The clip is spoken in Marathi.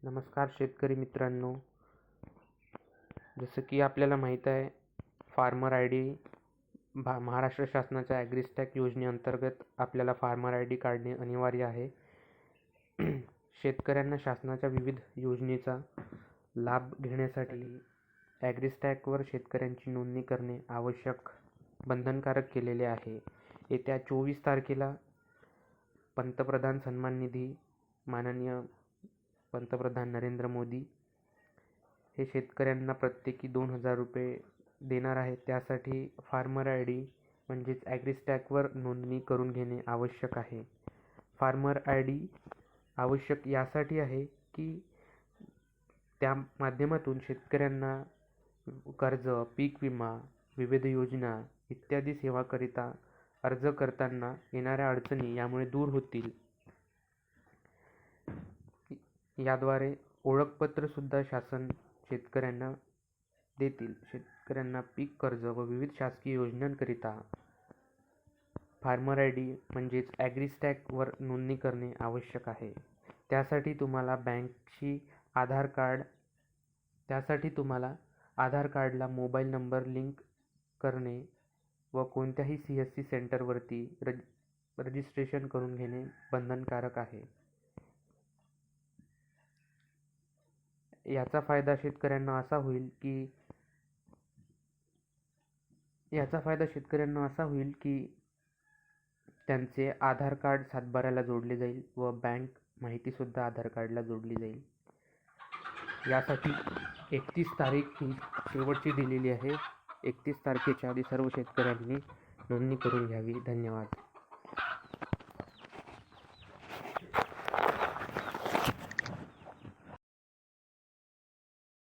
नमस्कार शेतकरी मित्रांनो. जसं की आपल्याला माहीत आहे, फार्मर आय डी महाराष्ट्र शासनाच्या ॲग्रिस्टॅक योजनेअंतर्गत आपल्याला फार्मर आय डी काढणे अनिवार्य आहे. शेतकऱ्यांना शासनाच्या विविध योजनेचा लाभ घेण्यासाठी ॲग्रिस्टॅकवर शेतकऱ्यांची नोंदणी करणे बंधनकारक केलेले आहे. येत्या 24 तारखेला पंतप्रधान सन्मान निधी माननीय पंतप्रधान नरेंद्र मोदी हे शेतकऱ्यांना प्रत्येकी 2,000 रुपये देणार आहेत. त्यासाठी फार्मर आय डी म्हणजेच ॲग्रिस्टॅकवर नोंदणी करून घेणे आवश्यक आहे. फार्मर आय डी आवश्यक यासाठी आहे की त्या माध्यमातून शेतकऱ्यांना कर्ज, पीक विमा, विविध योजना इत्यादी सेवाकरिता अर्ज करताना येणाऱ्या अडचणी यामुळे दूर होतील. याद्वारे ओळखपत्रसुद्धा शासन शेतकऱ्यांना देतील. शेतकऱ्यांना पीक कर्ज व विविध शासकीय योजनांकरिता फार्मर आय डी म्हणजेच ॲग्रिस्टॅकवर नोंदणी करणे आवश्यक आहे. त्यासाठी तुम्हाला आधार कार्डला मोबाईल नंबर लिंक करणे व कोणत्याही CSC सेंटरवरती रजिस्ट्रेशन करून घेणे बंधनकारक आहे. याचा फायदा शेतकऱ्यांना असा होईल की त्यांचे आधार कार्ड सातबाऱ्याला जोडले जाईल व बँक माहितीसुद्धा आधार कार्डला जोडली जाईल. यासाठी 31 तारीख ही शेवटची दिलेली आहे. 31 तारखेच्या आधी सर्व शेतकऱ्यांनी नोंदणी करून घ्यावी. धन्यवाद.